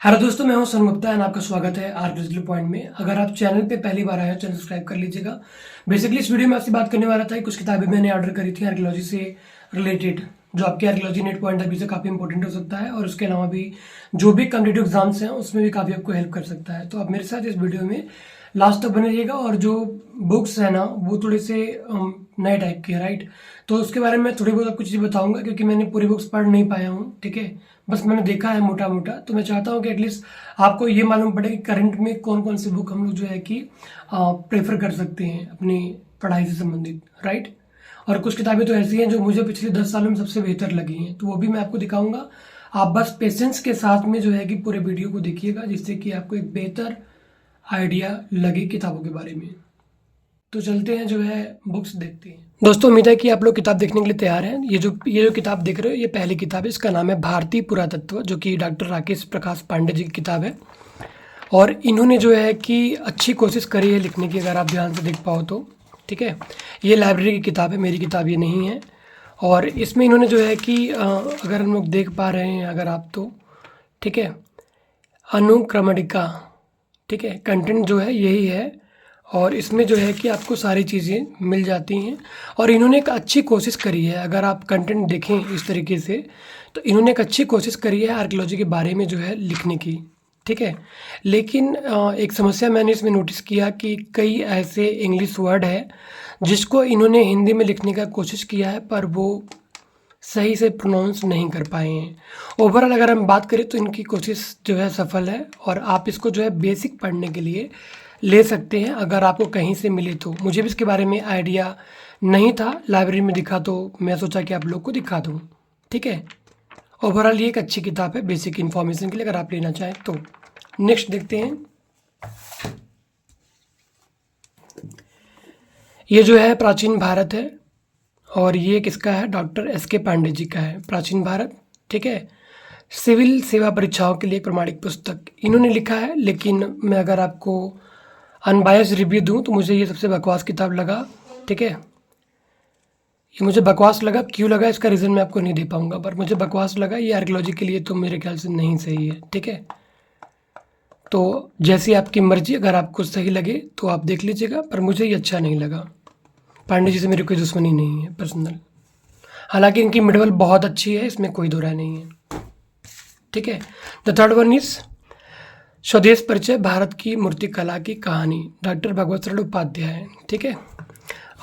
Hello दोस्तों, मैं हूं सनमुक्ता एंड आपका स्वागत है आर डिजिटल पॉइंट में। अगर आप चैनल पे पहली बार आए हो, चैनल सब्सक्राइब कर लीजिएगा। बेसिकली इस वीडियो में आपसे बात करने वाला था कि कुछ किताबें मैंने ऑर्डर करी थी आर्कियोलॉजी से रिलेटेड, जो आपके archaeology net point of view से काफ़ी इंपॉर्टेंट हो सकता है, और उसके अलावा भी जो भी कॉम्पिटिटिव एग्जाम्स हैं उसमें भी काफ़ी आपको हेल्प कर सकता है। तो आप मेरे साथ इस वीडियो में लास्ट तक बने रहिएगा। और जो बुक्स है ना, वो थोड़े से नए टाइप के हैं, राइट। तो उसके बारे में थोड़ी बहुत आपको चीज़ें बताऊंगा, क्योंकि मैंने पूरी बुक्स पढ़ नहीं पाया हूँ, ठीक है। बस मैंने देखा है मोटा मोटा। तो मैं चाहता हूँ कि एटलीस्ट आपको ये मालूम पड़े कि करंट में कौन कौन सी बुक हम लोग जो है कि प्रेफर कर सकते हैं अपनी पढ़ाई से संबंधित, राइट। और कुछ किताबें तो ऐसी हैं जो मुझे पिछले 10 सालों में सबसे बेहतर लगी हैं, तो वो भी मैं आपको दिखाऊंगा। आप बस पेशेंस के साथ में जो है कि पूरे वीडियो को देखिएगा, जिससे कि आपको एक बेहतर आइडिया लगे किताबों के बारे में। तो चलते हैं जो है बुक्स देखते हैं। दोस्तों, उम्मीद है कि आप लोग किताब देखने के लिए तैयार हैं। ये जो किताब देख रहे हो, ये पहली किताब है। इसका नाम है भारतीय पुरातत्व, जो कि डॉक्टर राकेश प्रकाश पांडे जी की किताब है। और इन्होंने जो है कि अच्छी कोशिश करी है लिखने की, अगर आप ध्यान से देख पाओ तो, ठीक है। ये लाइब्रेरी की किताब है, मेरी किताब ये नहीं है। और इसमें इन्होंने जो है कि अगर हम लोग देख पा रहे हैं, अगर आप तो, ठीक है, अनुक्रमणिका, ठीक है, कंटेंट जो है यही है। और इसमें जो है कि आपको सारी चीज़ें मिल जाती हैं। और इन्होंने एक अच्छी कोशिश करी है, अगर आप कंटेंट देखें इस तरीके से, तो इन्होंने एक अच्छी कोशिश करी है आर्कियोलॉजी के बारे में जो है लिखने की, ठीक है। लेकिन एक समस्या मैंने इसमें नोटिस किया कि कई ऐसे इंग्लिश वर्ड है जिसको इन्होंने हिंदी में लिखने का कोशिश किया है, पर वो सही से प्रोनाउंस नहीं कर पाए हैं। ओवरऑल अगर हम बात करें तो इनकी कोशिश जो है सफल है, और आप इसको जो है बेसिक पढ़ने के लिए ले सकते हैं, अगर आपको कहीं से मिले तो। मुझे भी इसके बारे में आइडिया नहीं था, लाइब्रेरी में दिखा तो मैं सोचा कि आप लोग को दिखा दूँ, ठीक है। ओवरऑल ये एक अच्छी किताब है बेसिक इन्फॉर्मेशन के लिए, अगर आप लेना चाहें तो। नेक्स्ट देखते हैं। ये जो है प्राचीन भारत है, और ये किसका है? डॉक्टर एस के पांडे जी का है, प्राचीन भारत, ठीक है। सिविल सेवा परीक्षाओं के लिए एक प्रमाणिक पुस्तक इन्होंने लिखा है। लेकिन मैं अगर आपको अनबायस रिव्यू दूं तो मुझे ये सबसे बकवास किताब लगा, ठीक है। ये मुझे बकवास लगा, क्यों लगा इसका रीज़न मैं आपको नहीं दे पाऊंगा, पर मुझे बकवास लगा। ये आर्कियोलॉजी के लिए तो मेरे ख्याल से नहीं सही है, ठीक है। तो जैसी आपकी मर्जी, अगर आपको सही लगे तो आप देख लीजिएगा, पर मुझे ये अच्छा नहीं लगा। पांडे जी से मेरी कोई दुश्मनी नहीं है पर्सनल, हालांकि इनकी मिडवल बहुत अच्छी है, इसमें कोई दो राय नहीं है, ठीक है। द थर्ड वन इज स्वदेश परिचय, भारत की मूर्तिकला की कहानी, डॉक्टर भगवत शरण उपाध्याय, ठीक है।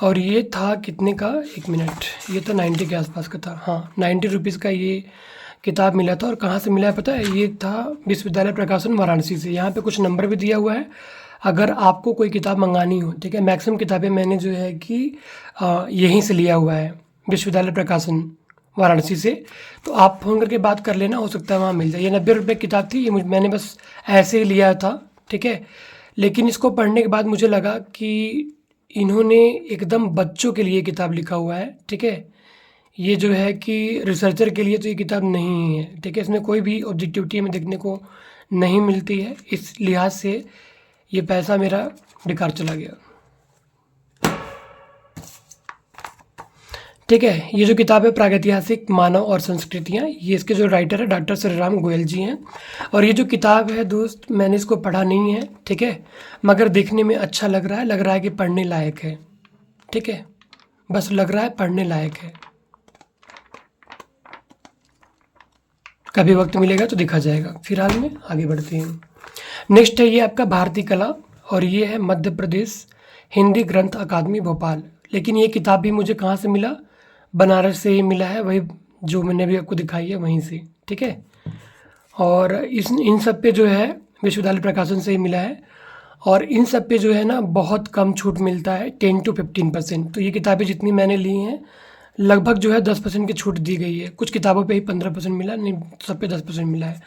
और ये था कितने का? एक मिनट, ये तो 90 के आसपास का था। हाँ, 90 रुपीज़ का ये किताब मिला था। और कहाँ से मिला है पता है? ये था विश्वविद्यालय प्रकाशन वाराणसी से। यहाँ पे कुछ नंबर भी दिया हुआ है, अगर आपको कोई किताब मंगानी हो, ठीक है। मैक्सिमम किताबें मैंने जो है कि यहीं से लिया हुआ है, विश्वविद्यालय प्रकाशन वाराणसी से। तो आप फ़ोन करके बात कर लेना, हो सकता है वहाँ मिल जाए। ये 90 रुपये की किताब थी, ये मैंने बस ऐसे ही लिया था, ठीक है। लेकिन इसको पढ़ने के बाद मुझे लगा कि इन्होंने एकदम बच्चों के लिए किताब लिखा हुआ है, ठीक है। ये जो है कि रिसर्चर के लिए तो ये किताब नहीं है, ठीक है। इसमें कोई भी ऑब्जेक्टिविटी हमें देखने को नहीं मिलती है, इस लिहाज से ये पैसा मेरा बेकार चला गया, ठीक है। ये जो किताब है प्रागैतिहासिक मानव और संस्कृतियाँ, ये इसके जो राइटर है डॉक्टर श्री राम गोयल जी हैं। और ये जो किताब है दोस्त, मैंने इसको पढ़ा नहीं है, ठीक है, मगर देखने में अच्छा लग रहा है कि पढ़ने लायक है, ठीक है। बस लग रहा है पढ़ने लायक है, कभी वक्त मिलेगा तो देखा जाएगा। फिलहाल में आगे बढ़ते हैं। नेक्स्ट है ये आपका भारतीय कला, और ये है मध्य प्रदेश हिंदी ग्रंथ अकादमी भोपाल। लेकिन ये किताब भी मुझे कहाँ से मिला? बनारस से ही मिला है, वही जो मैंने अभी आपको दिखाई है वहीं से, ठीक है। और इस इन सब पे जो है विश्वविद्यालय प्रकाशन से ही मिला है। और इन सब पे जो है ना बहुत कम छूट मिलता है, 10 to 15%। तो ये किताबें जितनी मैंने ली हैं, लगभग जो है 10% की छूट दी गई है। कुछ किताबों पे ही 15% मिला, नहीं सब पे 10% मिला है।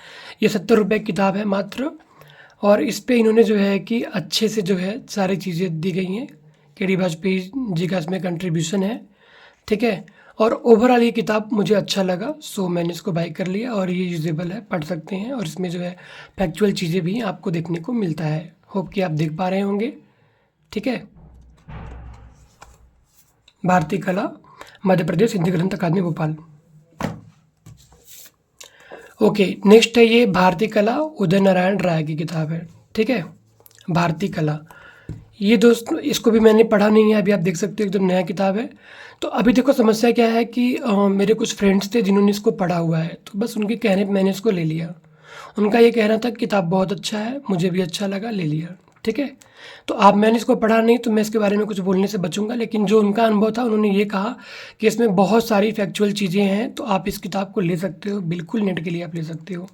ये 70 रुपये की किताब है मात्र। और इस पे इन्होंने जो है कि अच्छे से जो है सारी चीज़ें दी गई हैं। के डी वाजपेयी जी का इसमें कंट्रीब्यूशन है, ठीक है। और ओवरऑल ये किताब मुझे अच्छा लगा, सो मैंने इसको बाय कर लिया। और ये यूजेबल है, पढ़ सकते हैं, और इसमें जो है फैक्चुअल चीज़ें भी आपको देखने को मिलता है। होप कि आप देख पा रहे होंगे, ठीक है। भारतीय कला, मध्य प्रदेश हिंदी ग्रंथ अकादमी भोपाल। ओके, नेक्स्ट है ये भारतीय कला, उदय नारायण राय की किताब है। ठीक है, भारतीय कला, ये दोस्त इसको भी मैंने पढ़ा नहीं है, अभी आप देख सकते हो एकदम नया किताब है। तो अभी देखो समस्या क्या है कि मेरे कुछ फ्रेंड्स थे जिन्होंने इसको पढ़ा हुआ है, तो बस उनके कहने पे मैंने इसको ले लिया। उनका ये कहना था किताब बहुत अच्छा है, मुझे भी अच्छा लगा, ले लिया। ठीक है, तो आप, मैंने इसको पढ़ा नहीं तो मैं इसके बारे में कुछ बोलने से बचूंगा, लेकिन जो उनका अनुभव था उन्होंने ये कहा कि इसमें बहुत सारी फैक्चुअल चीज़ें हैं, तो आप इस किताब को ले सकते हो, बिल्कुल नेट के लिए आप ले सकते हो,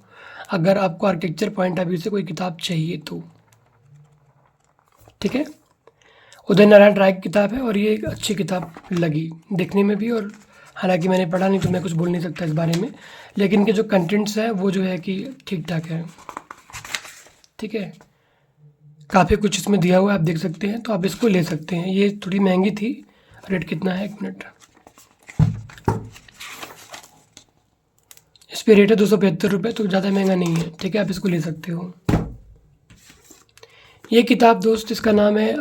अगर आपको आर्किटेक्चर पॉइंट ऑफ व्यू से कोई किताब चाहिए तो। ठीक है, उदय नारायण राय की किताब है और ये एक अच्छी किताब लगी देखने में भी, और हालांकि मैंने पढ़ा नहीं तो मैं कुछ बोल नहीं सकता इस बारे में, लेकिन इनके जो कंटेंट्स हैं वो जो है कि ठीक ठाक है। ठीक है, काफ़ी कुछ इसमें दिया हुआ है, आप देख सकते हैं, तो आप इसको ले सकते हैं। ये थोड़ी महंगी थी, रेट कितना है, एक मिनट, इस पर रेट है 275 रुपये, तो ज़्यादा महंगा नहीं है। ठीक है, आप इसको ले सकते हो। ये किताब दोस्त, इसका नाम है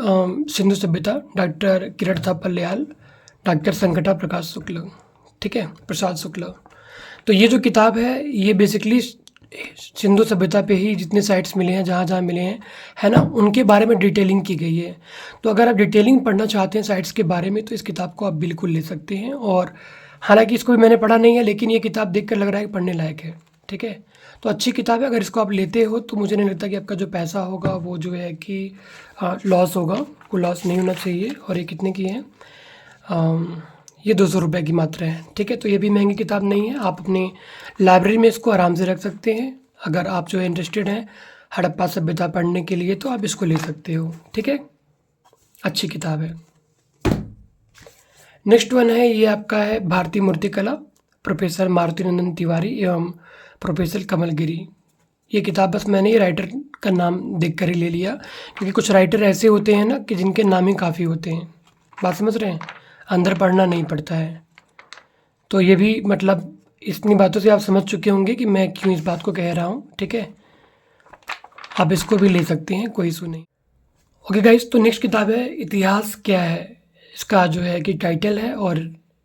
सिंधु सभ्यता, डॉक्टर किरण थापरलियाल, डॉक्टर संकटा प्रकाश शुक्ल। ठीक है, प्रसाद शुक्ल। तो ये जो किताब है ये बेसिकली सिंधु सभ्यता पे ही जितने साइट्स मिले हैं, जहाँ जहाँ मिले हैं, है ना, उनके बारे में डिटेलिंग की गई है। तो अगर आप डिटेलिंग पढ़ना चाहते हैं साइट्स के बारे में तो इस किताब को आप बिल्कुल ले सकते हैं। और हालांकि इसको भी मैंने पढ़ा नहीं है, लेकिन ये किताब देख कर लग रहा है कि पढ़ने लायक है। ठीक है, तो अच्छी किताब है, अगर इसको आप लेते हो तो मुझे नहीं लगता कि आपका जो पैसा होगा वो जो है कि लॉस होगा, वो लॉस नहीं होना चाहिए। और ये कितने की है, ये 200 रुपये की मात्र है। ठीक है, तो ये भी महंगी किताब नहीं है, आप अपनी लाइब्रेरी में इसको आराम से रख सकते हैं। अगर आप जो है इंटरेस्टेड हैं हड़प्पा सभ्यता पढ़ने के लिए तो आप इसको ले सकते हो। ठीक है, अच्छी किताब है। नेक्स्ट वन है, ये आपका है भारतीय मूर्तिकला, प्रोफेसर मारुति नंदन तिवारी एवं प्रोफेसर कमल गिरी। ये किताब बस मैंने ये राइटर का नाम देख कर ही ले लिया, क्योंकि कुछ राइटर ऐसे होते हैं ना कि जिनके नाम ही काफ़ी होते हैं, बात समझ रहे हैं, अंदर पढ़ना नहीं पड़ता है। तो ये भी मतलब इतनी बातों से आप समझ चुके होंगे कि मैं क्यों इस बात को कह रहा हूँ। ठीक है, आप इसको भी ले सकते हैं, कोई इशू नहीं। ओके गाइस, तो नेक्स्ट किताब है इतिहास क्या है, इसका जो है कि टाइटल है और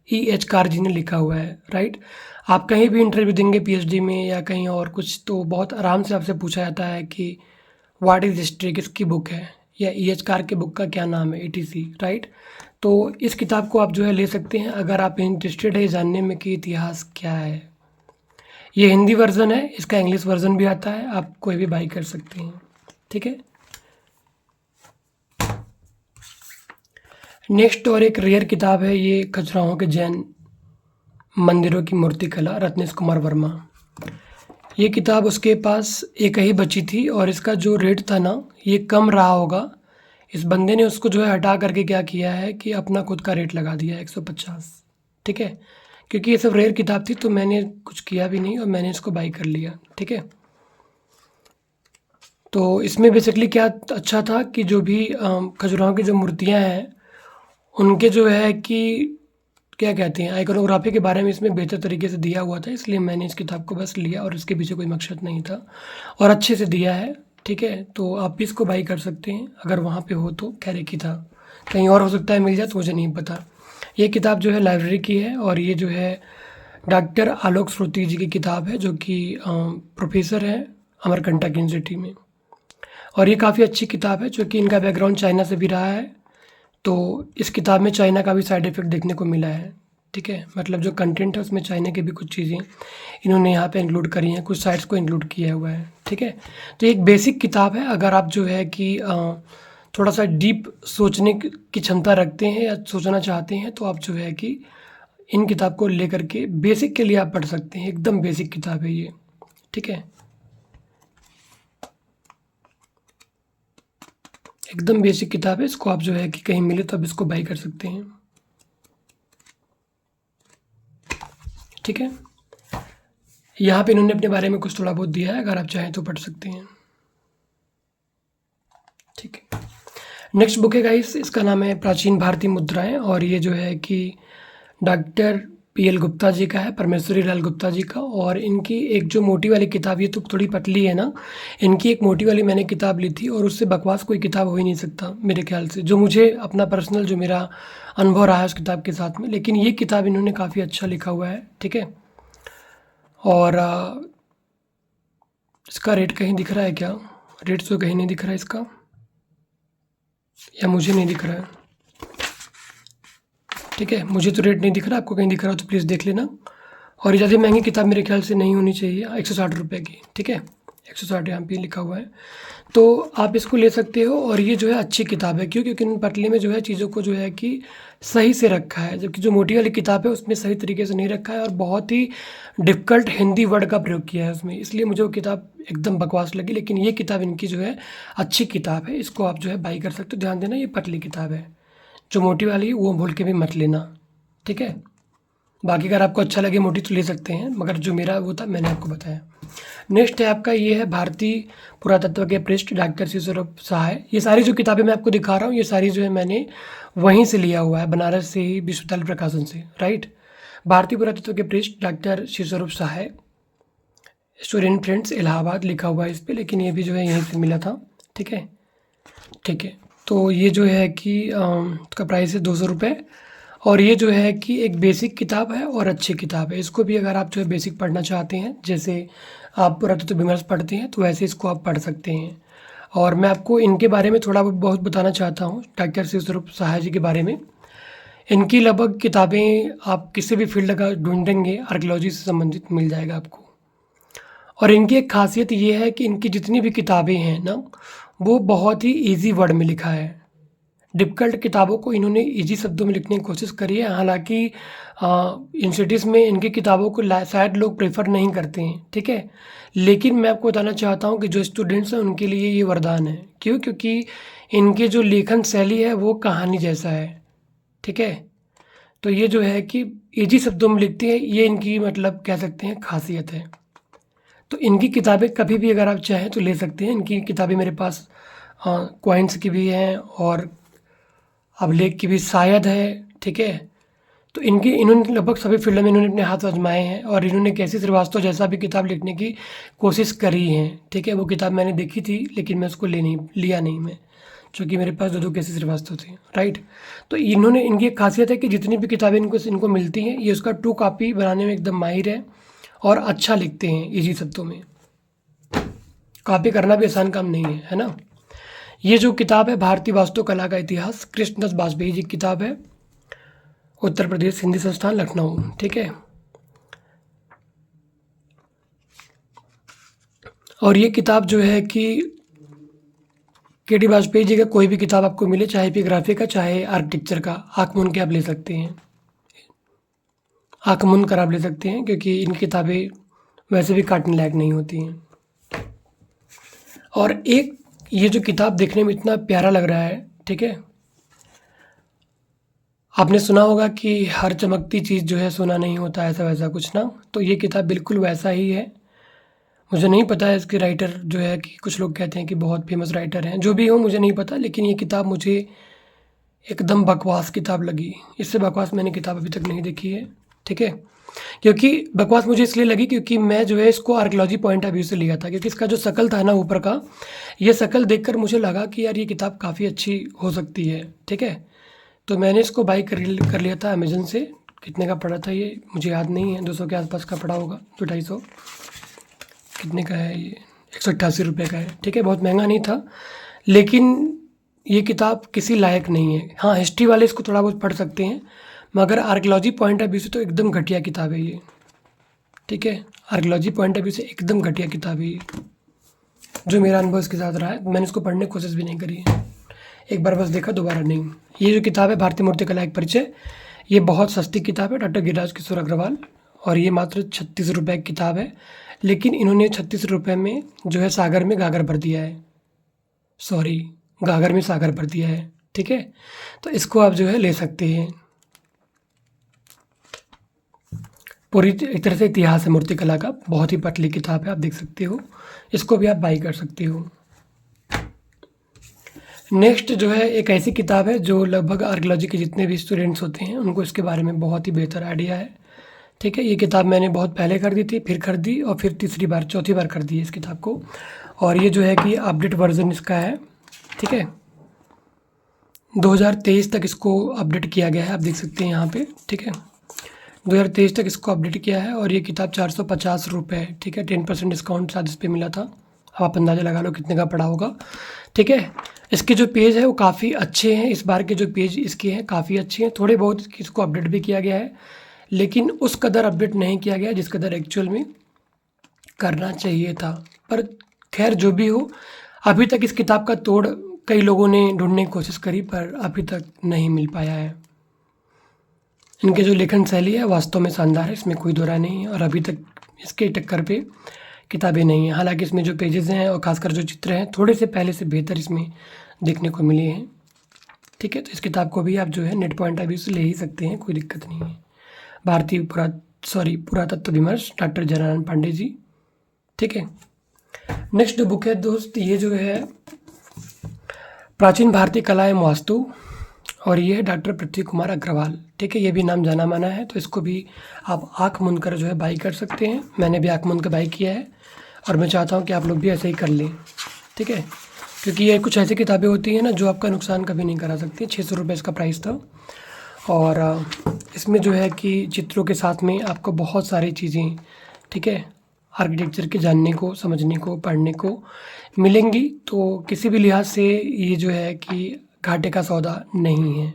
E.H. कार जी ने लिखा हुआ है। राइट, आप कहीं भी इंटरव्यू देंगे पीएचडी में या कहीं और कुछ, तो बहुत आराम से आपसे पूछा जाता है कि व्हाट इज़ हिस्ट्री, किसकी बुक है, या E.H. कार के बुक का क्या नाम है, ETC। राइट, तो इस किताब को आप जो है ले सकते हैं अगर आप इंटरेस्टेड है जानने में कि इतिहास क्या है। ये हिंदी वर्जन है, इसका इंग्लिश वर्जन भी आता है, आप कोई भी बाई कर सकते हैं। ठीक है, नेक्स्ट और एक रेयर किताब है, ये खजुराहो के जैन मंदिरों की मूर्तिकला, रत्नेश कुमार वर्मा। ये किताब उसके पास एक ही बची थी और इसका जो रेट था ना ये कम रहा होगा, इस बंदे ने उसको जो है हटा करके क्या किया है कि अपना खुद का रेट लगा दिया 150। ठीक है, क्योंकि ये सब रेयर किताब थी तो मैंने कुछ किया भी नहीं और मैंने इसको बाई कर लिया। ठीक है, तो इसमें बेसिकली क्या अच्छा था कि जो भी खजुराहो की जो मूर्तियाँ हैं उनके जो है कि क्या कहते हैं, आइकोनोग्राफी के बारे में इसमें बेहतर तरीके से दिया हुआ था, इसलिए मैंने इस किताब को बस लिया और इसके पीछे कोई मकसद नहीं था और अच्छे से दिया है। ठीक है, तो आप भी इसको बाई कर सकते हैं अगर वहाँ पे हो तो। खैर एक ही था, कहीं और हो सकता है मिल जाए तो मुझे नहीं पता। ये किताब जो है लाइब्रेरी की है और ये जो है डॉक्टर आलोक श्रुति जी की किताब है, जो कि प्रोफेसर हैं अमरकंटक यूनिवर्सिटी में। और ये काफ़ी अच्छी किताब है, क्योंकि इनका बैकग्राउंड चाइना से भी रहा है, तो इस किताब में चाइना का भी साइड इफ़ेक्ट देखने को मिला है। ठीक है, मतलब जो कंटेंट है उसमें चाइना की भी कुछ चीज़ें इन्होंने यहाँ पे इंक्लूड करी हैं, कुछ साइट्स को इंक्लूड किया हुआ है। ठीक है, तो एक बेसिक किताब है, अगर आप जो है कि थोड़ा सा डीप सोचने की क्षमता रखते हैं या सोचना चाहते हैं तो आप जो है कि इन किताब को लेकर के बेसिक के लिए आप पढ़ सकते हैं, एकदम बेसिक किताब है ये। ठीक है, एकदम बेसिक किताब है, इसको आप जो है कि कहीं मिले तो आप इसको बाई कर सकते हैं। ठीक है, यहाँ पे इन्होंने अपने बारे में कुछ थोड़ा बहुत दिया है, अगर आप चाहें तो पढ़ सकते हैं। ठीक है, नेक्स्ट बुक है गाइस, इसका नाम है प्राचीन भारतीय मुद्राएं और ये जो है कि डॉक्टर PL गुप्ता जी का है, परमेश्वरी लाल गुप्ता जी का। और इनकी एक जो मोटी वाली किताब, ये तो थोड़ी पतली है ना, इनकी एक मोटी वाली मैंने किताब ली थी और उससे बकवास कोई किताब हो ही नहीं सकता मेरे ख्याल से, जो मुझे अपना पर्सनल जो मेरा अनुभव रहा है उस किताब के साथ में। लेकिन ये किताब इन्होंने काफ़ी अच्छा लिखा हुआ है। ठीक है, और इसका रेट कहीं दिख रहा है क्या? रेट तो कहीं नहीं दिख रहा है इसका, या मुझे नहीं दिख रहा है। ठीक है, मुझे तो रेट नहीं दिख रहा, आपको कहीं दिख रहा हो तो प्लीज़ देख लेना। और ये ज़्यादा महंगी किताब मेरे ख्याल से नहीं होनी चाहिए, 160 रुपये की। ठीक है, 160 यहाँ पे लिखा हुआ है, तो आप इसको ले सकते हो। और ये जो है अच्छी किताब है, क्यों? क्योंकि इन पटली में जो है चीज़ों को जो है कि सही से रखा है, जबकि जो मोटी वाली किताब है उसमें सही तरीके से नहीं रखा है और बहुत ही डिफ़िकल्ट हिंदी वर्ड का प्रयोग किया है उसमें, इसलिए मुझे वो किताब एकदम बकवास लगी। लेकिन ये किताब इनकी जो है अच्छी किताब है, इसको आप जो है बाई कर सकते हो। ध्यान देना, ये पतली किताब है, जो मोटी वाली है वो भूल के भी मत लेना। ठीक है, बाकी अगर आपको अच्छा लगे मोटी तो ले सकते हैं, मगर जो मेरा वो था मैंने आपको बताया। नेक्स्ट है आपका, ये है भारतीय पुरातत्व के पृष्ठ, डॉक्टर सी स्वरूप सहाय। ये सारी जो किताबें मैं आपको दिखा रहा हूँ, ये सारी जो है मैंने वहीं से लिया हुआ है, बनारस से ही, विश्वविद्यालय प्रकाशन से। राइट, भारतीय पुरातत्व के पृष्ठ, डॉक्टर श्री स्वरूप सहाय, स्टूडेंट फ्रेंड्स, इलाहाबाद लिखा हुआ है इस पर, लेकिन ये भी जो है यहीं से मिला था। ठीक है, ठीक है, तो ये जो है कि इसका प्राइस है 200 रुपये। और ये जो है कि एक बेसिक किताब है और अच्छी किताब है, इसको भी अगर आप जो है बेसिक पढ़ना चाहते हैं, जैसे आप पुरातत्व विमर्श पढ़ते हैं, तो वैसे इसको आप पढ़ सकते हैं। और मैं आपको इनके बारे में थोड़ा बहुत बताना चाहता हूँ, डॉक्टर श्री स्वरूप सहाय जी के बारे में। इनकी लगभग किताबें आप किसी भी फील्ड का ढूंढेंगे, आर्कियोलॉजी से संबंधित मिल जाएगा आपको। और इनकी एक खासियत ये है कि इनकी जितनी भी किताबें हैं ना, वो बहुत ही ईजी वर्ड में लिखा है। डिफ़िकल्ट किताबों को इन्होंने इजी शब्दों में लिखने की कोशिश करी है। हालांकि यूनिवर्सिटीज़ में इनकी किताबों को शायद लोग प्रेफर नहीं करते हैं। ठीक है, लेकिन मैं आपको बताना चाहता हूँ कि जो स्टूडेंट्स हैं उनके लिए ये वरदान है। क्यों? क्योंकि इनके जो लेखन शैली है वो कहानी जैसा है। ठीक है, तो ये जो है कि इजी शब्दों में लिखते हैं, ये इनकी मतलब कह सकते हैं खासियत है। तो इनकी किताबें कभी भी अगर आप चाहें तो ले सकते हैं। इनकी किताबें मेरे पास क्वाइंट्स की भी हैं और अभिलेख की भी शायद है। ठीक है, तो इन्होंने लगभग सभी फील्ड में इन्होंने अपने हाथ आजमाए हैं और इन्होंने केसी श्रीवास्तव जैसा भी किताब लिखने की कोशिश करी है। ठीक है, वो किताब मैंने देखी थी लेकिन मैं उसको लिया नहीं मैं, क्योंकि मेरे पास दो केसी श्रीवास्तव थे। राइट, तो इन्होंने, इनकी एक खासियत है कि जितनी भी किताबें इनको मिलती हैं, ये उसका 2 कॉपी बनाने में एकदम माहिर है और अच्छा लिखते हैं ईजी शब्दों में। कॉपी करना भी आसान काम नहीं है ना। ये जो किताब है भारतीय वास्तुकला का इतिहास, कृष्णदास बाजपेयी जी की किताब है, उत्तर प्रदेश हिंदी संस्थान लखनऊ। ठीक है, और ये किताब जो है कि के.डी. वाजपेयी जी का कोई भी किताब आपको मिले, चाहे एपिग्राफी का चाहे आर्किटेक्चर का, आँख मूंद के आप ले सकते हैं, आँख मूंद कर आप ले सकते हैं, क्योंकि इनकी किताबें वैसे भी काटने लायक नहीं होती हैं। और एक ये जो किताब देखने में इतना प्यारा लग रहा है। ठीक है, आपने सुना होगा कि हर चमकती चीज़ जो है सोना नहीं होता, ऐसा वैसा कुछ ना, तो ये किताब बिल्कुल वैसा ही है। मुझे नहीं पता है इसके राइटर जो है कि कुछ लोग कहते हैं कि बहुत फेमस राइटर हैं, जो भी हो मुझे नहीं पता, लेकिन ये किताब मुझे एकदम बकवास किताब लगी। इससे बकवास मैंने किताब अभी तक नहीं देखी है। ठीक है, क्योंकि बकवास मुझे इसलिए लगी क्योंकि मैं जो है इसको आर्कियोलॉजी पॉइंट ऑफ व्यू से लिया था, क्योंकि इसका जो शकल था ना ऊपर का, ये शकल देखकर मुझे लगा कि यार ये किताब काफ़ी अच्छी हो सकती है। ठीक है, तो मैंने इसको बाई कर लिया था अमेज़न से। कितने का पड़ा था ये मुझे याद नहीं है, 200 के आसपास का पड़ा होगा, 200-250। कितने का है ये? 188 रुपये का है। ठीक है, बहुत महंगा नहीं था, लेकिन ये किताब किसी लायक नहीं है। हाँ, हिस्ट्री वाले इसको थोड़ा बहुत पढ़ सकते हैं, मगर आर्कियोलॉजी पॉइंट ऑफ व्यू से तो एकदम घटिया किताब है ये। ठीक है, आर्कियोलॉजी पॉइंट ऑफ व्यू से एकदम घटिया किताब है ये, जो मेरा अनुभव इसके साथ रहा है। मैंने इसको पढ़ने की कोशिश भी नहीं करी है, एक बार बस देखा, दोबारा नहीं। ये जो किताब है भारतीय मूर्तिकला एक परिचय, ये बहुत सस्ती किताब है, डॉक्टर गिरिराज किशोर अग्रवाल, और ये मात्र 36 रुपये की किताब है। लेकिन इन्होंने 36 रुपये में जो है सागर में गागर भर दिया है, सॉरी गागर में सागर भर दिया है। ठीक है, तो इसको आप जो है ले सकते हैं। पूरी एक तरह से इतिहास है मूर्तिकला का, बहुत ही पतली किताब है, आप देख सकते हो, इसको भी आप बाई कर सकते हो। नेक्स्ट जो है एक ऐसी किताब है जो लगभग आर्कियोलॉजी के जितने भी स्टूडेंट्स होते हैं उनको इसके बारे में बहुत ही बेहतर आइडिया है। ठीक है, ये किताब मैंने बहुत पहले खरीदी थी, फिर खरीदी और फिर चौथी बार खरीदी है इस किताब को। और ये जो है कि अपडेट वर्जन इसका है। ठीक है, 2023 तक इसको अपडेट किया गया है, आप देख सकते हैं यहाँ पे। ठीक है, 2023 तक इसको अपडेट किया है और ये किताब 450 रुपये, ठीक है, 10% डिस्काउंट शायद इस पर मिला था। अब आप अंदाज़ा लगा लो कितने का पड़ा होगा, ठीक है। इसके जो पेज है वो काफ़ी अच्छे हैं, इस बार के जो पेज इसके हैं काफ़ी अच्छे हैं। थोड़े बहुत इसको अपडेट भी किया गया है, लेकिन उस कदर अपडेट नहीं किया गया जिस कदर एक्चुअल में करना चाहिए था। पर खैर जो भी हो, अभी तक इस किताब का तोड़ कई लोगों ने ढूंढने की कोशिश करी पर अभी तक नहीं मिल पाया है। इनके जो लेखन शैली है वास्तव में शानदार है, इसमें कोई दो राय नहीं है और अभी तक इसके टक्कर पे किताबें नहीं हैं। हालांकि इसमें जो पेजेस हैं और खासकर जो चित्र हैं थोड़े से पहले से बेहतर इसमें देखने को मिले हैं, ठीक है। तो इस किताब को भी आप जो है नेट पॉइंट ऑफ व्यू से ले ही सकते हैं, कोई दिक्कत नहीं है। भारतीय पुरातत्व विमर्श, डॉक्टर जनानंद पांडे जी, ठीक है। नेक्स्ट बुक है दोस्त, ये जो है प्राचीन भारतीय कला एवं वास्तु, और ये है डॉक्टर पृथ्वी कुमार अग्रवाल, ठीक है। ये भी नाम जाना माना है, तो इसको भी आप आँख मूंद कर जो है बाई कर सकते हैं। मैंने भी आँख मूंद कर बाई किया है और मैं चाहता हूँ कि आप लोग भी ऐसे ही कर लें, ठीक है। क्योंकि ये कुछ ऐसी किताबें होती हैं ना जो आपका नुकसान कभी नहीं करा सकती। 600 रुपये इसका प्राइस था और इसमें जो है कि चित्रों के साथ में आपको बहुत सारी चीज़ें, ठीक है, आर्किटेक्चर के जानने को, समझने को, पढ़ने को मिलेंगी। तो किसी भी लिहाज से ये जो है कि घाटे का सौदा नहीं है।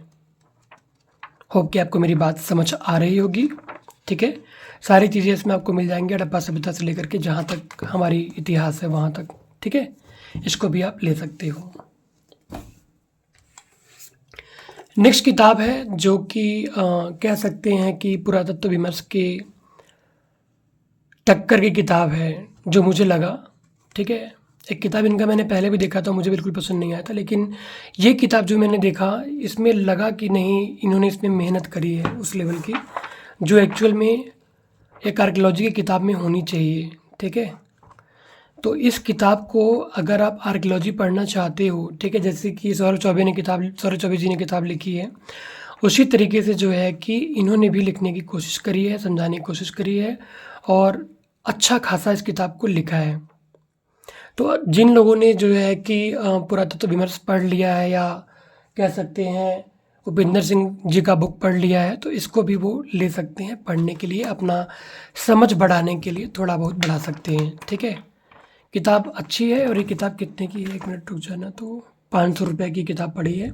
होप कि आपको मेरी बात समझ आ रही होगी, ठीक है। सारी चीज़ें इसमें आपको मिल जाएंगी, हड़प्पा सभ्यता से लेकर के जहाँ तक हमारी इतिहास है वहाँ तक, ठीक है। इसको भी आप ले सकते हो। नेक्स्ट किताब है जो कि कह सकते हैं कि पुरातत्व विमर्श के टक्कर की किताब है जो मुझे लगा, ठीक है। एक किताब इनका मैंने पहले भी देखा था, मुझे बिल्कुल पसंद नहीं आया था, लेकिन ये किताब जो मैंने देखा इसमें लगा कि नहीं, इन्होंने इसमें मेहनत करी है उस लेवल की जो एक्चुअल में एक आर्कियोलॉजी की किताब में होनी चाहिए, ठीक है। तो इस किताब को अगर आप आर्कियोलॉजी पढ़ना चाहते हो, ठीक है, जैसे कि सौरभ चौबे जी ने किताब लिखी है, उसी तरीके से जो है कि इन्होंने भी लिखने की कोशिश करी है, समझाने की कोशिश करी है और अच्छा खासा इस किताब को लिखा है। तो जिन लोगों ने जो है कि पुरातत्व विमर्श पढ़ लिया है या कह सकते हैं उपेंद्र सिंह जी का बुक पढ़ लिया है, तो इसको भी वो ले सकते हैं पढ़ने के लिए, अपना समझ बढ़ाने के लिए थोड़ा बहुत बढ़ा सकते हैं, ठीक है। किताब अच्छी है और ये किताब कितने की है, 1 मिनट रुक जाना, तो 500 रुपये की किताब पड़ी है,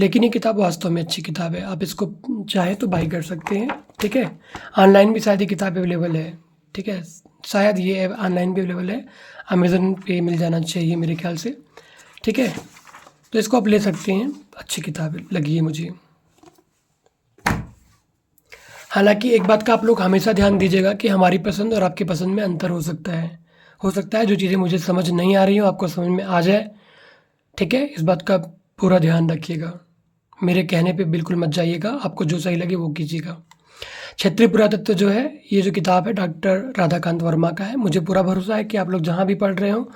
लेकिन ये किताब वास्तव में अच्छी किताब है। आप इसको चाहे तो बाई कर सकते हैं, ठीक है। ऑनलाइन भी शायद ये किताब अवेलेबल है, ठीक है, शायद ये ऑनलाइन भी अवेलेबल है, अमेज़न पे मिल जाना चाहिए मेरे ख्याल से, ठीक है। तो इसको आप ले सकते हैं, अच्छी किताब लगी है मुझे। हालांकि एक बात का आप लोग हमेशा ध्यान दीजिएगा कि हमारी पसंद और आपकी पसंद में अंतर हो सकता है जो चीज़ें मुझे समझ नहीं आ रही हो आपको समझ में आ जाए, ठीक है। इस बात का पूरा ध्यान रखिएगा, मेरे कहने पे बिल्कुल मत जाइएगा, आपको जो सही लगे वो कीजिएगा। क्षेत्रीय पुरातत्व जो है, ये जो किताब है डॉक्टर राधाकांत वर्मा का है। मुझे पूरा भरोसा है कि आप लोग जहाँ भी पढ़ रहे हो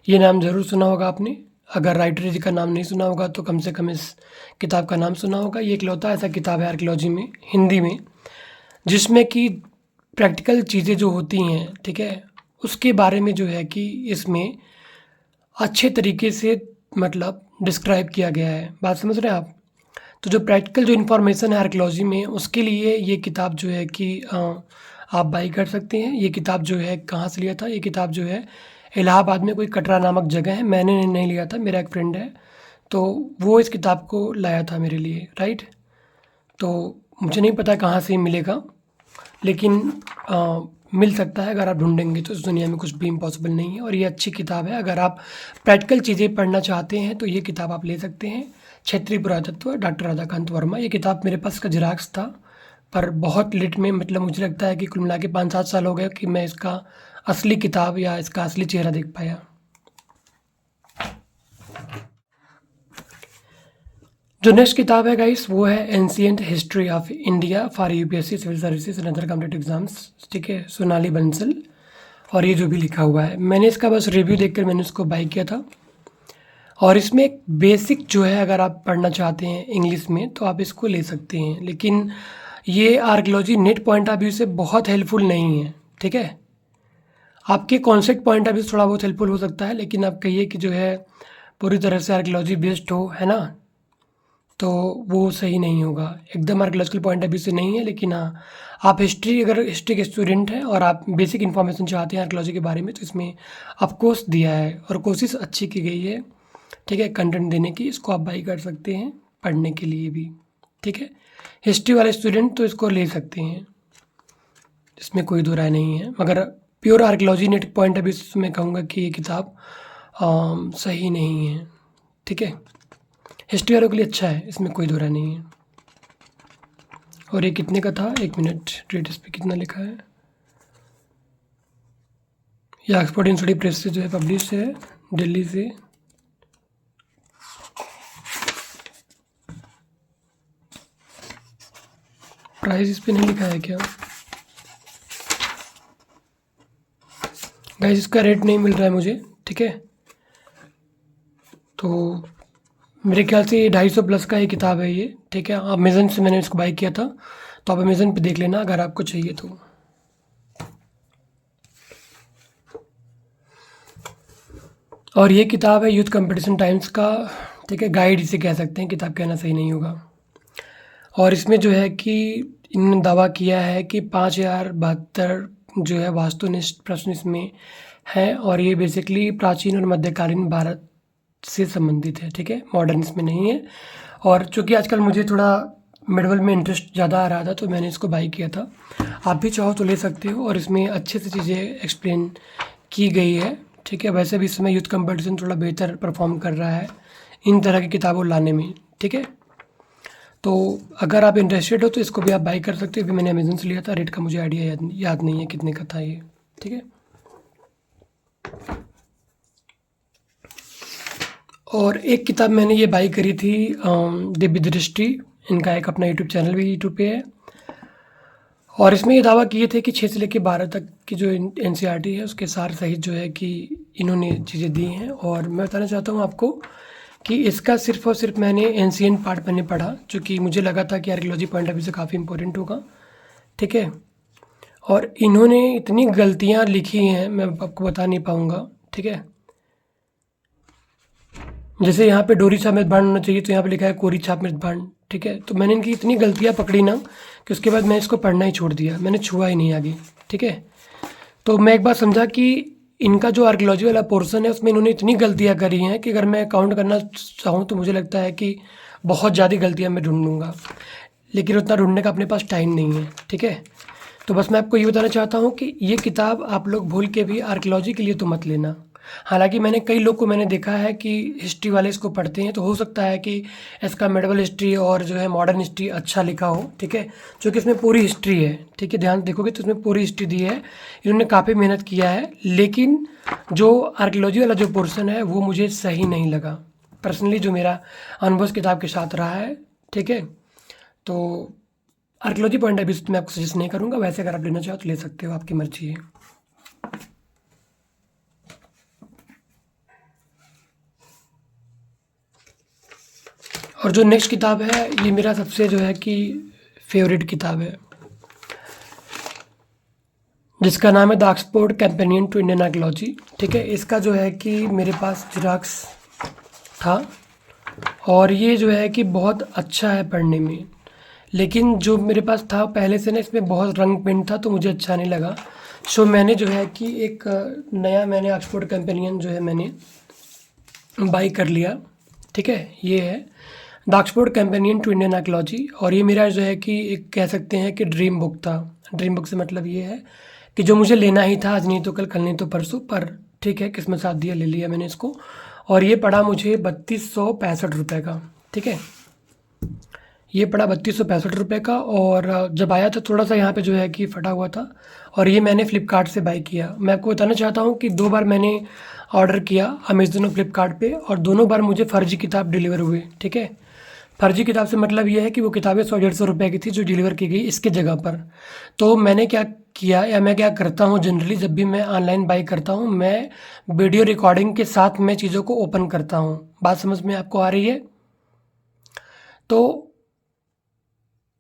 ये नाम ज़रूर सुना होगा आपने। अगर राइटर जी का नाम नहीं सुना होगा तो कम से कम इस किताब का नाम सुना होगा। ये इकलौता ऐसा किताब है आर्कियोलॉजी में, हिंदी में, जिसमें कि प्रैक्टिकल चीज़ें जो होती हैं, ठीक है, उसके बारे में जो है कि इसमें अच्छे तरीके से मतलब डिस्क्राइब किया गया है। बात समझ रहे हैं आप? तो जो प्रैक्टिकल जो इन्फॉर्मेशन है आर्कियोलॉजी में, उसके लिए ये किताब जो है कि आप बाई कर सकते हैं। ये किताब जो है कहाँ से लिया था, ये किताब जो है इलाहाबाद में कोई कटरा नामक जगह है, मैंने नहीं लिया था, मेरा एक फ्रेंड है तो वो इस किताब को लाया था मेरे लिए, राइट। तो मुझे नहीं पता कहाँ से मिलेगा, लेकिन मिल सकता है अगर आप ढूंढेंगे तो। इस दुनिया में कुछ भी इम्पॉसिबल नहीं है और ये अच्छी किताब है। अगर आप प्रैक्टिकल चीज़ें पढ़ना चाहते हैं तो ये किताब आप ले सकते हैं, क्षेत्रीय पुरातत्व, डॉक्टर राधाकांत वर्मा। ये किताब मेरे पास का जिराक्स था पर बहुत लेट में, मतलब मुझे लगता है कि कुल मिला के 5-7 साल हो गए कि मैं इसका असली किताब या इसका असली चेहरा देख पाया। जो नेक्स्ट किताब है गाइस वो है ancient history of India for UPSC civil services and other competitive exams, ठीक है, सोनाली बंसल। और ये जो भी लिखा हुआ है, मैंने इसका बस रिव्यू देखकर मैंने उसको बाई किया था। और इसमें एक बेसिक जो है अगर आप पढ़ना चाहते हैं इंग्लिश में तो आप इसको ले सकते हैं, लेकिन ये archaeology net point of view से बहुत हेल्पफुल नहीं है, ठीक है। आपके कॉन्सेप्ट पॉइंट ऑफ व्यू थोड़ा बहुत हेल्पफुल हो सकता है, लेकिन आप कहिए कि जो है पूरी तरह से आर्कियोलॉजी बेस्ड हो, है ना, तो वो सही नहीं होगा, एकदम आर्कियोलॉजिकल पॉइंट ऑफ व्यू से नहीं है। लेकिन हाँ, आप अगर हिस्ट्री के स्टूडेंट हैं और आप बेसिक इन्फॉर्मेशन चाहते हैं आर्कियोलॉजी के बारे में, तो इसमें ऑफकोर्स दिया है और कोशिश अच्छी की गई है, ठीक है, कंटेंट देने की। इसको आप बाई कर सकते हैं पढ़ने के लिए भी, ठीक है। हिस्ट्री वाले स्टूडेंट तो इसको ले सकते हैं, इसमें कोई दो राय नहीं है। मगर pure archaeology net point of view से मैं कहूँगा कि ये किताब सही नहीं है, ठीक है। हिस्ट्री वालों के लिए अच्छा है, इसमें कोई दो राय नहीं है। और ये कितने का था, 1 मिनट, रेट इस पर कितना लिखा है। ये ऑक्सफोर्ड यूनिवर्सिटी प्रेस से जो है पब्लिश है, दिल्ली से। प्राइस इस पे नहीं लिखा है क्या गाइस, इसका रेट नहीं मिल रहा है मुझे, ठीक है। तो मेरे ख्याल से ये 250 प्लस का ये किताब है ये, ठीक है। अमेज़न से मैंने इसको बाई किया था, तो आप अमेज़न पे देख लेना अगर आपको चाहिए तो। और ये किताब है यूथ कंपटीशन टाइम्स का, ठीक है, गाइड इसे कह सकते हैं, किताब कहना सही नहीं होगा। और इसमें जो है कि इन्होंने दावा किया है कि 5072 जो है वास्तुनिष्ठ प्रश्न इसमें हैं, और ये बेसिकली प्राचीन और मध्यकालीन भारत से संबंधित है, ठीक है, मॉडर्न इसमें नहीं है। और चूँकि आजकल मुझे थोड़ा मेडिवल में इंटरेस्ट ज़्यादा आ रहा था, तो मैंने इसको बाई किया था। आप भी चाहो तो ले सकते हो, और इसमें अच्छे से चीज़ें एक्सप्लेन की गई है, ठीक है। वैसे भी इस समय यूथ कंपटीशन थोड़ा बेहतर परफॉर्म कर रहा है इन तरह की किताबों लाने में, ठीक है। तो अगर आप इंटरेस्टेड हो तो इसको भी आप बाई कर सकते हो। अभी मैंने अमेज़न से लिया था, रेट का मुझे आइडिया याद नहीं है कितने का था ये, ठीक है। और एक किताब मैंने ये बाई करी थी, दिव्य दृष्टि, इनका एक अपना यूट्यूब चैनल भी यूट्यूब पे है। और इसमें ये दावा किए थे कि 6 से लेकर 12 तक की जो NCERT है उसके सार सहित जो है कि इन्होंने चीज़ें दी हैं। और मैं बताना चाहता हूँ आपको कि इसका सिर्फ़ और सिर्फ मैंने एंशिएंट पार्ट मैंने पढ़ा, जो कि मुझे लगा था कि आर्कियोलॉजी पॉइंट ऑफ व्यू से काफ़ी इंपॉर्टेंट होगा, ठीक है। और इन्होंने इतनी गलतियाँ लिखी हैं, मैं आपको बता नहीं पाऊँगा, ठीक है। जैसे यहाँ पे डोरी छाप मृतभांड होना चाहिए, तो यहाँ पे लिखा है कोरी छाप मृतभांड, ठीक है। तो मैंने इनकी इतनी गलतियाँ पकड़ी ना कि उसके बाद मैं इसको पढ़ना ही छोड़ दिया, मैंने छुआ ही नहीं आगे, ठीक है। तो मैं एक बात समझा कि इनका जो आर्कियोलॉजी वाला पोर्शन है उसमें इन्होंने इतनी गलतियाँ करी हैं कि अगर मैं काउंट करना चाहूँ तो मुझे लगता है कि बहुत ज़्यादा गलतियाँ मैं ढूंढूंगा, लेकिन उतना ढूंढने का अपने पास टाइम नहीं है, ठीक है। तो बस मैं आपको ये बताना चाहता हूँ कि ये किताब आप लोग भूल के भी आर्कियोलॉजी के लिए तो मत लेना। हालांकि मैंने कई लोग को मैंने देखा है कि हिस्ट्री वाले इसको पढ़ते हैं, तो हो सकता है कि इसका मेडिवल हिस्ट्री और जो है मॉडर्न हिस्ट्री अच्छा लिखा हो, ठीक है, क्योंकि इसमें पूरी हिस्ट्री है, ठीक है। ध्यान देखोगे तो इसमें पूरी हिस्ट्री दी है, इन्होंने काफ़ी मेहनत किया है। लेकिन जो आर्कियोलॉजी वाला जो पोर्शन है वो मुझे सही नहीं लगा पर्सनली, जो मेरा अनुभव इस किताब के साथ रहा है, ठीक है। तो आर्कियोलॉजी पॉइंट ऑफ व्यू से मैं आपको सजेस्ट नहीं करूँगा, वैसे अगर आप लेना चाहो तो ले सकते हो, आपकी मर्जी है। और जो नेक्स्ट किताब है ये मेरा सबसे जो है कि फेवरेट किताब है, जिसका नाम है the Oxford companion to Indian archaeology, ठीक है। इसका जो है कि मेरे पास जिराक्स था, और ये जो है कि बहुत अच्छा है पढ़ने में। लेकिन जो मेरे पास था पहले से ना, इसमें बहुत रंग पेंट था, तो मुझे अच्छा नहीं लगा। सो मैंने जो है कि एक नया मैंने ऑक्सफोर्ड कंपेनियन जो है मैंने बाई कर लिया, ठीक है। ये है the Oxford companion to Indian archaeology, और ये मेरा जो है कि एक कह सकते हैं कि ड्रीम बुक था। ड्रीम बुक से मतलब ये है कि जो मुझे लेना ही था, आज नहीं तो कल नहीं तो परसों, पर ठीक है, किस्मत साथ दिया, ले लिया मैंने इसको। और ये पड़ा मुझे 3265 रुपये का, ठीक है। ये पड़ा 3265 रुपये का। और जब आया तो थोड़ा सा यहाँ पे जो है कि फटा हुआ था, और ये मैंने फ़्लिपकार्ट से बाई किया। मैं आपको बताना चाहता हूँ कि 2 बार मैंने ऑर्डर किया अमेज़न और फ्लिपकार्ट पे, और दोनों बार मुझे फ़र्जी किताब डिलीवर हुए, ठीक है। फ़र्जी किताब से मतलब ये है कि वो किताबें 100-150 रुपये की थी जो डिलीवर की गई इसके जगह पर। तो मैंने क्या किया, या मैं क्या करता हूँ जनरली जब भी मैं ऑनलाइन बाई करता हूँ, मैं वीडियो रिकॉर्डिंग के साथ मैं चीज़ों को ओपन करता हूँ। बात समझ में आपको आ रही है? तो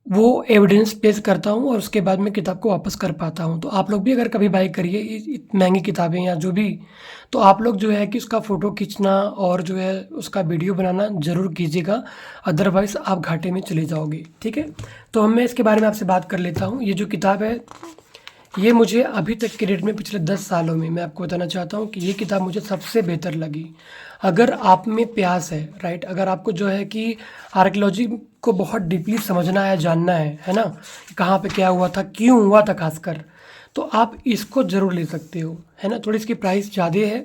वो एविडेंस पेश करता हूँ और उसके बाद मैं किताब को वापस कर पाता हूँ। तो आप लोग भी अगर कभी बाई करिए महंगी किताबें या जो भी, तो आप लोग जो है कि उसका फ़ोटो खींचना और जो है उसका वीडियो बनाना ज़रूर कीजिएगा, अदरवाइज़ आप घाटे में चले जाओगे, ठीक है। तो मैं इसके बारे में आपसे बात कर लेता हूँ। ये जो किताब है, ये मुझे अभी तक के डेट में पिछले 10 सालों में मैं आपको बताना चाहता हूँ कि ये किताब मुझे सबसे बेहतर लगी। अगर आप में प्यास है, राइट, अगर आपको जो है कि आर्कियोलॉजी को बहुत डीपली समझना है, जानना है ना, कि कहाँ पे क्या हुआ था, क्यों हुआ था खासकर, तो आप इसको ज़रूर ले सकते हो, है ना। थोड़ी इसकी प्राइस ज़्यादा है,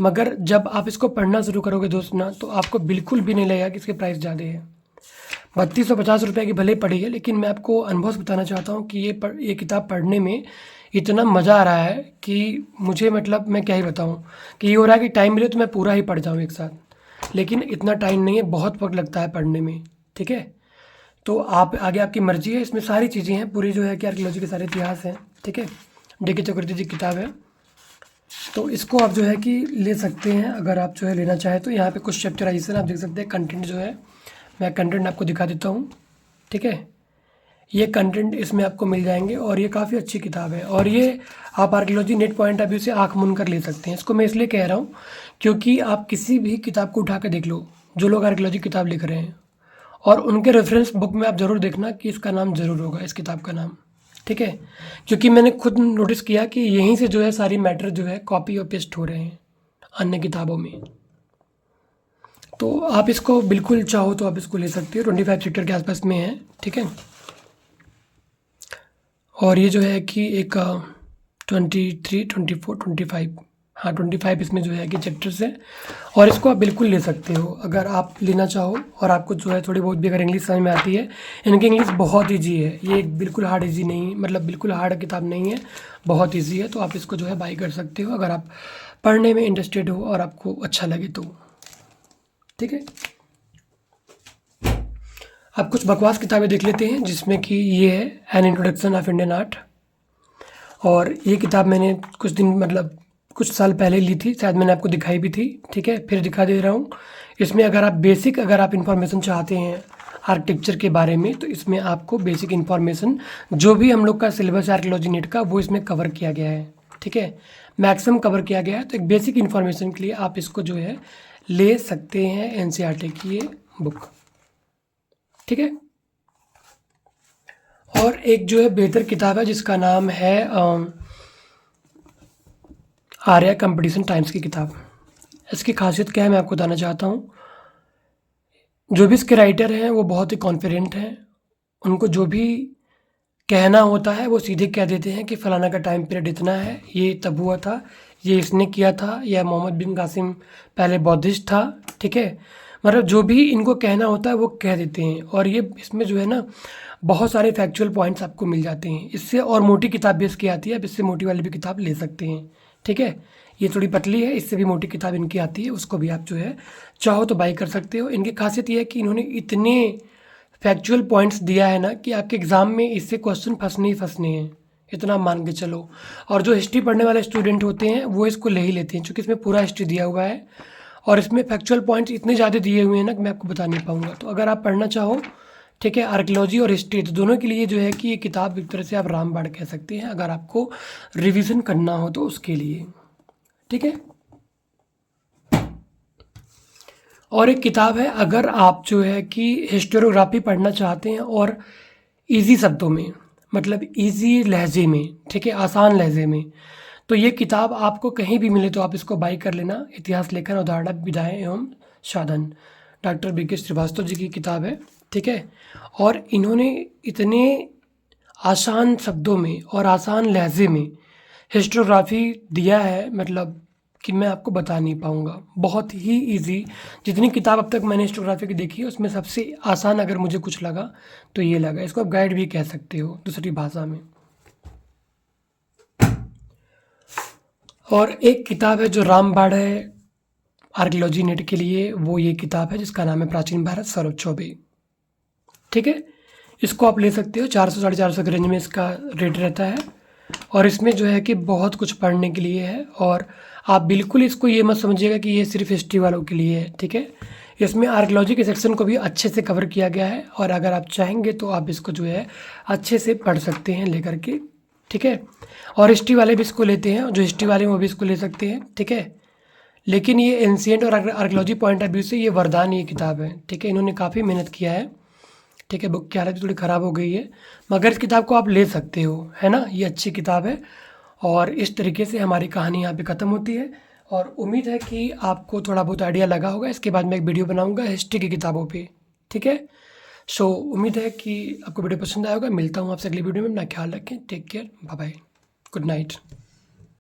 मगर जब आप इसको पढ़ना शुरू करोगे दोस्त ना, तो आपको बिल्कुल भी नहीं लगेगा कि इसकी प्राइस ज़्यादा है। 3250 रुपये की भले पड़ी है, लेकिन मैं आपको अनुभव से बताना चाहता हूँ कि ये किताब पढ़ने में इतना मज़ा आ रहा है कि मुझे, मतलब मैं क्या ही बताऊँ, कि ये हो रहा है कि टाइम मिले तो मैं पूरा ही पढ़ जाऊँ एक साथ, लेकिन इतना टाइम नहीं है, बहुत वक्त लगता है पढ़ने में, ठीक है। तो आप आगे आपकी मर्जी है, इसमें सारी चीज़ें हैं, पूरी जो है कि आर्कियोलॉजी के सारे इतिहास हैं, ठीक है। डी.के. चक्रवर्ती जी की किताब है, तो इसको आप जो है कि ले सकते हैं अगर आप जो है लेना चाहें तो। यहाँ पे कुछ चैप्टराइजेशन आप देख सकते हैं, कंटेंट जो है, मैं कंटेंट आपको दिखा देता हूँ, ठीक है। ये कंटेंट इसमें आपको मिल जाएंगे और ये काफ़ी अच्छी किताब है, और ये आप archaeology net point of view से आँख मूंद कर ले सकते हैं। इसको मैं इसलिए कह रहा हूँ क्योंकि आप किसी भी किताब को उठा कर देख लो, जो लोग आर्कियोलॉजी किताब लिख रहे हैं, और उनके रेफरेंस बुक में आप ज़रूर देखना कि इसका नाम ज़रूर होगा, इस किताब का नाम, ठीक है। क्योंकि मैंने खुद नोटिस किया कि यहीं से जो है सारी मैटर जो है कॉपी और पेस्ट हो रहे हैं अन्य किताबों में। तो आप इसको बिल्कुल चाहो तो आप इसको ले सकते हो, 25 सीटर के आसपास में है, ठीक है। और ये जो है कि एक 23, 24, 25, हाँ 25 इसमें जो है कि चैप्टर्स हैं, और इसको आप बिल्कुल ले सकते हो अगर आप लेना चाहो, और आपको जो है थोड़ी बहुत भी अगर इंग्लिश समझ में आती है। इनकी इंग्लिश बहुत ईजी है, ये बिल्कुल हार्ड ईजी नहीं, मतलब बिल्कुल हार्ड किताब नहीं है, बहुत ईजी है। तो आप इसको जो है बाई कर सकते हो अगर आप पढ़ने में इंटरेस्टेड हो और आपको अच्छा लगे तो, ठीक है। अब कुछ बकवास किताबें देख लेते हैं, जिसमें कि ये है an introduction of Indian art, और ये किताब मैंने कुछ दिन, मतलब कुछ साल पहले ली थी, शायद मैंने आपको दिखाई भी थी, ठीक है, फिर दिखा दे रहा हूँ। इसमें अगर आप बेसिक, अगर आप इन्फॉर्मेशन चाहते हैं आर्किटेक्चर के बारे में, तो इसमें आपको बेसिक इन्फॉर्मेशन जो भी हम लोग का सिलेबस है आर्कियोलॉजी नेट का, वो इसमें कवर किया गया है, ठीक है, मैक्सिमम कवर किया गया है। तो एक बेसिक इन्फॉर्मेशन के लिए आप इसको जो है ले सकते हैं, एनसीईआरटी की ये बुक, ठीक है। और एक जो है बेहतर किताब है जिसका नाम है आर्या कंपटीशन टाइम्स की किताब। इसकी खासियत क्या है मैं आपको बताना चाहता हूँ। जो भी इसके राइटर हैं वो बहुत ही कॉन्फिडेंट हैं, उनको जो भी कहना होता है वो सीधे कह देते हैं कि फ़लाना का टाइम पीरियड इतना है, ये तब हुआ था, ये इसने किया था, या मोहम्मद बिन कासिम पहले बौद्धिस्ट था, ठीक है। मतलब जो भी इनको कहना होता है वो कह देते हैं, और ये इसमें जो है ना बहुत सारे फैक्चुअल पॉइंट्स आपको मिल जाते हैं। इससे और मोटी किताब भी इसकी आती है, अब इससे मोटी वाली भी किताब ले सकते हैं, ठीक है। ये थोड़ी पतली है, इससे भी मोटी किताब इनकी आती है, उसको भी आप जो है चाहो तो बाई कर सकते हो। इनकी खासियत ये है कि इन्होंने इतने फैक्चुअल पॉइंट्स दिया है ना कि आपके एग्ज़ाम में इससे क्वेश्चन फंसने ही फंसने हैं, इतना मान के चलो। और जो हिस्ट्री पढ़ने वाले स्टूडेंट होते हैं वो इसको ले ही लेते हैं, क्योंकि इसमें पूरा हिस्ट्री दिया हुआ है, और इसमें फैक्चुअल पॉइंट्स इतने ज़्यादा दिए हुए हैं ना कि मैं आपको बता नहीं पाऊँगा। तो अगर आप पढ़ना चाहो, ठीक है, आर्कियोलॉजी और हिस्ट्री, तो दोनों के लिए जो है कि ये किताब एक तरह से आप रामबाण कह सकते हैं, अगर आपको रिवीजन करना हो तो उसके लिए, ठीक है। और एक किताब है अगर आप जो है कि हिस्टोरियोग्राफी पढ़ना चाहते हैं और इजी शब्दों में, मतलब इजी लहजे में, ठीक है, आसान लहजे में, तो ये किताब आपको कहीं भी मिले तो आप इसको बाई कर लेना। इतिहास लेखन, अवधारणा, विधाएं एवं साधन, डॉक्टर बी.के. श्रीवास्तव जी की किताब है, ठीक है। और इन्होंने इतने आसान शब्दों में और आसान लहजे में हिस्टोग्राफी दिया है, मतलब कि मैं आपको बता नहीं पाऊँगा, बहुत ही इजी। जितनी किताब अब तक मैंने हिस्टोग्राफी की देखी है उसमें सबसे आसान अगर मुझे कुछ लगा तो ये लगा। इसको आप गाइड भी कह सकते हो दूसरी भाषा में। और एक किताब है जो रामबाण है आर्कियोलॉजी नेट के लिए, वो ये किताब है जिसका नाम है प्राचीन भारत, सौरभ चौबे, ठीक है। इसको आप ले सकते हो, 400 450 के रेंज में इसका रेट रहता है, और इसमें जो है कि बहुत कुछ पढ़ने के लिए है। और आप बिल्कुल इसको ये मत समझिएगा कि ये सिर्फ हिस्ट्री वालों के लिए है, ठीक है। इसमें आर्कियोलॉजी के सेक्शन को भी अच्छे से कवर किया गया है, और अगर आप चाहेंगे तो आप इसको जो है अच्छे से पढ़ सकते हैं लेकर के, ठीक है। और हिस्ट्री वाले भी इसको लेते हैं, जो हिस्ट्री वाले हैं वो भी इसको ले सकते हैं, ठीक है। लेकिन ये एंशिएंट और आर्कियोलॉजी पॉइंट ऑफ व्यू से ये वरदान ये किताब है, ठीक है। इन्होंने काफ़ी मेहनत किया है, ठीक है। बुक की हालत थोड़ी ख़राब हो गई है, मगर इस किताब को आप ले सकते हो, है ना। ये अच्छी किताब है। और इस तरीके से हमारी कहानी यहाँ पे ख़त्म होती है, और उम्मीद है कि आपको थोड़ा बहुत आइडिया लगा होगा। इसके बाद मैं एक वीडियो बनाऊँगा हिस्ट्री की किताबों पे, ठीक है। सो उम्मीद है कि आपको वीडियो पसंद आया होगा। मिलता हूँ आपसे अगली वीडियो में। अपना ख्याल रखें, take care, bye bye, good night.